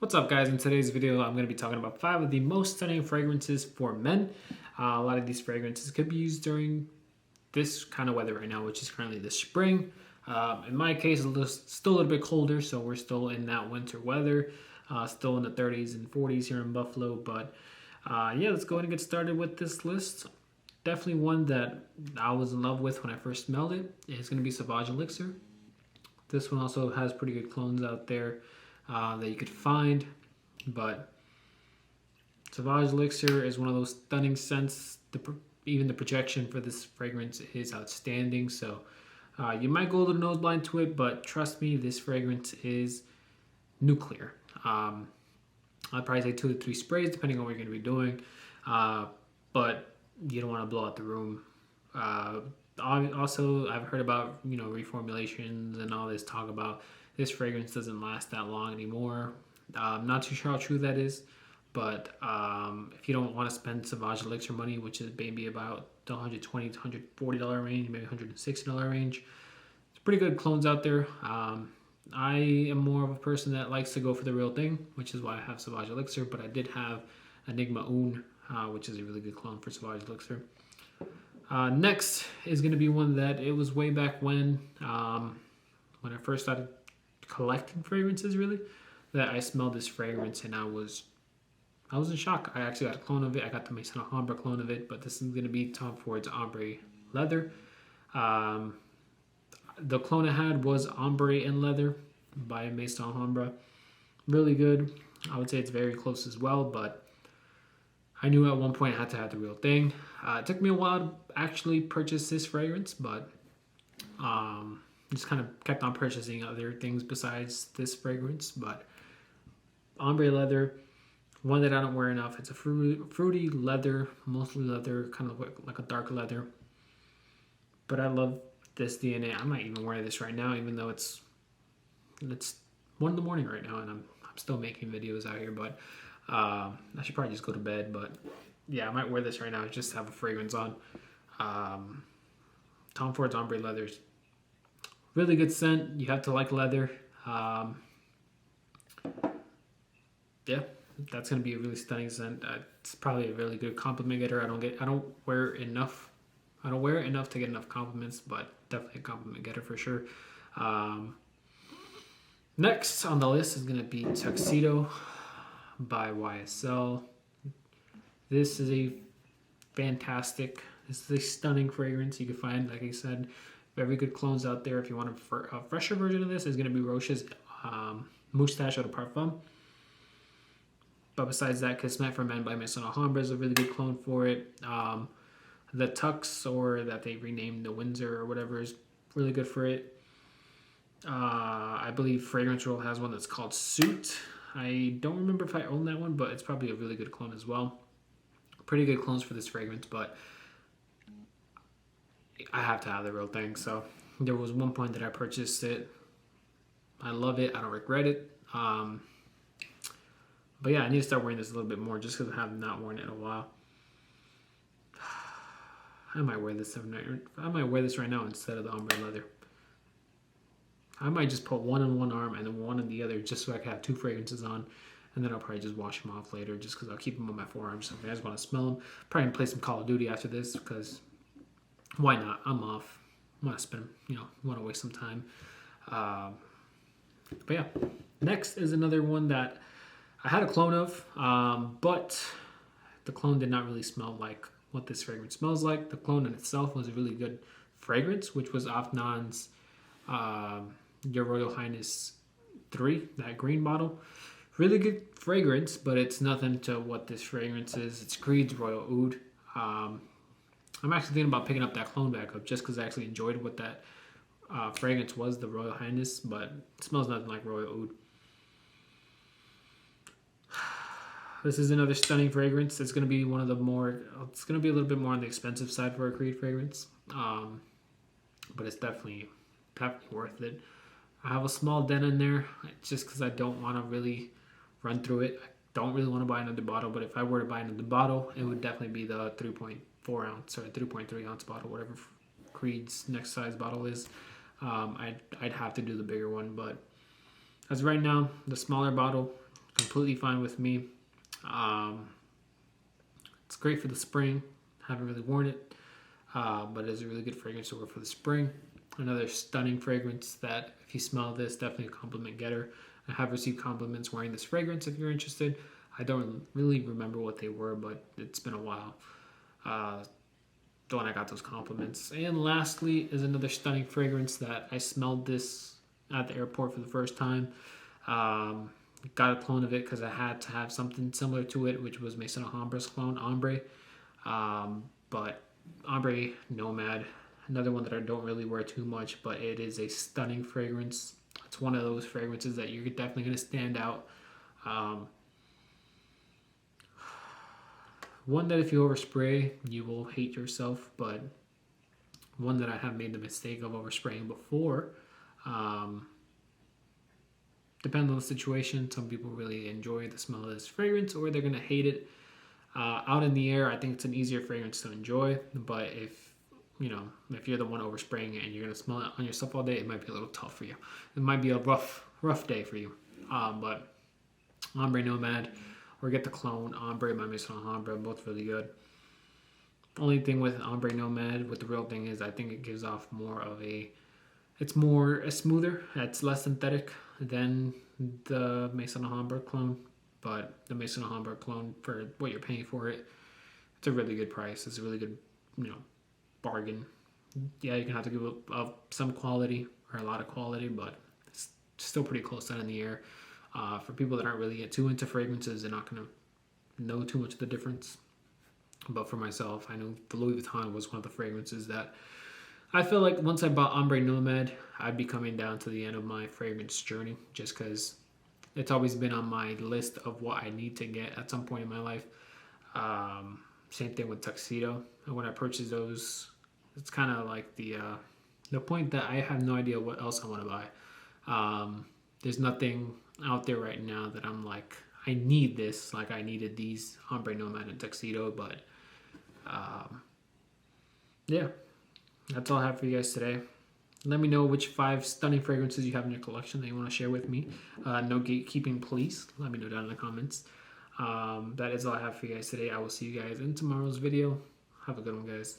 What's up, guys? In today's video, I'm going to be talking about 5 of the most stunning fragrances for men. A lot of these fragrances could be used during this kind of weather right now, which is currently the spring. In my case, it's still a little bit colder, so we're still in that winter weather, still in the 30s and 40s here in Buffalo. But yeah, let's go ahead and get started with this list. Definitely one that I was in love with when I first smelled it. It's going to be Sauvage Elixir. This one also has pretty good clones out there that you could find, but Sauvage Elixir is one of those stunning scents. Even the projection for this fragrance is outstanding, so you might go a little nose blind to it, but trust me, this fragrance is nuclear. I'd probably say 2 to 3 sprays depending on what you're going to be doing, but you don't want to blow out the room. Also, I've heard about reformulations and all this talk about this fragrance doesn't last that long anymore. I'm not too sure how true that is, but if you don't want to spend Sauvage Elixir money, which is maybe about the $120 to $140 range, maybe $160 range, it's pretty good clones out there. I am more of a person that likes to go for the real thing, which is why I have Sauvage Elixir, but I did have Enigma Oud, which is a really good clone for Sauvage Elixir. Next is going to be one that it was way back when I first started collecting fragrances, really, that I smelled this fragrance and I was in shock. I actually got a clone of it. I got the Maison Ombre clone of it, but this is going to be Tom Ford's Ombre Leather. The clone I had was Ombre and Leather by Maison Ombre. Really good. I would say it's very close as well, but I knew at one point I had to have the real thing. It took me a while to actually purchase this fragrance, but just kind of kept on purchasing other things besides this fragrance. But Ombre Leather, one that I don't wear enough. It's a fruity leather, mostly leather, kind of like a dark leather. But I love this DNA. I might even wear this right now, even though it's 1 in the morning right now, and I'm still making videos out here. But I should probably just go to bed. But yeah, I might wear this right now just to have a fragrance on. Tom Ford's Ombre Leather's really good scent. You have to like leather. Yeah, that's gonna be a really stunning scent. It's probably a really good compliment getter. I don't wear it enough to get enough compliments, but definitely a compliment getter for sure. Next on the list is gonna be Tuxedo by YSL. This is a stunning fragrance. You can find, like I said, very good clones out there. If you want a fresher version of this, is going to be Roche's Moustache Eau de Parfum. But besides that, Kiss Meant for Men by Maison Ombre is a really good clone for it. The Tux, or that they renamed the Windsor or whatever, is really good for it. I believe Fragrance Roll has one that's called Suit. I don't remember if I own that one, but it's probably a really good clone as well. Pretty good clones for this fragrance, but I have to have the real thing. So there was one point that I purchased it. I love it. I don't regret it. But yeah, I need to start wearing this a little bit more just because I have not worn it in a while. I might wear this right now instead of the Ombre Leather. I might just put one on one arm and then one on the other just so I can have 2 fragrances on. And then I'll probably just wash them off later just because I'll keep them on my forearms. So if you guys want to smell them, probably play some Call of Duty after this because why not? I'm off. I want to spend, want to waste some time. But yeah, next is another one that I had a clone of, but the clone did not really smell like what this fragrance smells like. The clone in itself was a really good fragrance, which was Afnan's Your Royal Highness 3, that green bottle. Really good fragrance, but it's nothing to what this fragrance is. It's Creed's Royal Oud. I'm actually thinking about picking up that clone back up just because I actually enjoyed what that fragrance was, the Royal Highness, but it smells nothing like Royal Oud. This is another stunning fragrance. It's going to be a little bit more on the expensive side for a Creed fragrance, but it's definitely worth it. I have a small dent in there just because I don't want to really run through it. I don't really want to buy another bottle, but if I were to buy another bottle, it would definitely be the 3.4 ounce or 3.3 ounce bottle, whatever Creed's next size bottle is. I'd have to do the bigger one, but as right now, the smaller bottle completely fine with me. It's great for the spring. Haven't really worn it, but it's a really good fragrance to wear for the spring. Another stunning fragrance that, if you smell this, definitely a compliment getter. I have received compliments wearing this fragrance. If you're interested, I don't really remember what they were, but it's been a while. When I got those compliments. And lastly is another stunning fragrance that I smelled this at the airport for the first time. Got a clone of it because I had to have something similar to it, which was Maison Alhambra's clone, Ombre. But Ombre Nomad, another one that I don't really wear too much, but it is a stunning fragrance. It's one of those fragrances that you're definitely going to stand out. One that if you overspray, you will hate yourself, but one that I have made the mistake of overspraying before. Depends on the situation. Some people really enjoy the smell of this fragrance, or they're going to hate it. Out in the air, I think it's an easier fragrance to enjoy, but if you're the one overspraying it and you're going to smell it on yourself all day, it might be a little tough for you. It might be a rough day for you. But Ombre Nomad, or get the clone Ombre by Maison Alhambra, both really good. Only thing with Ombre Nomad, with the real thing, is I think it gives off more of it's smoother, it's less synthetic than the Maison Alhambra clone. But the Maison Alhambra clone, for what you're paying for it, it's a really good price. It's a really good, bargain. Yeah, you're gonna have to give up some quality or a lot of quality, but it's still pretty close down in the air. For people that aren't really too into fragrances, they're not gonna know too much of the difference. But for myself, I know the Louis Vuitton was one of the fragrances that I feel like once I bought Ombre Nomad, I'd be coming down to the end of my fragrance journey, just because it's always been on my list of what I need to get at some point in my life. Same thing with Tuxedo. And when I purchased those, it's kind of like the point that I have no idea what else I want to buy. There's nothing out there right now that I'm like, I need this. Like I needed these Ombre Nomad and Tuxedo, but yeah, that's all I have for you guys today. Let me know which 5 stunning fragrances you have in your collection that you want to share with me. No gatekeeping, please. Let me know down in the comments. That is all I have for you guys today. I will see you guys in tomorrow's video. Have a good one, guys.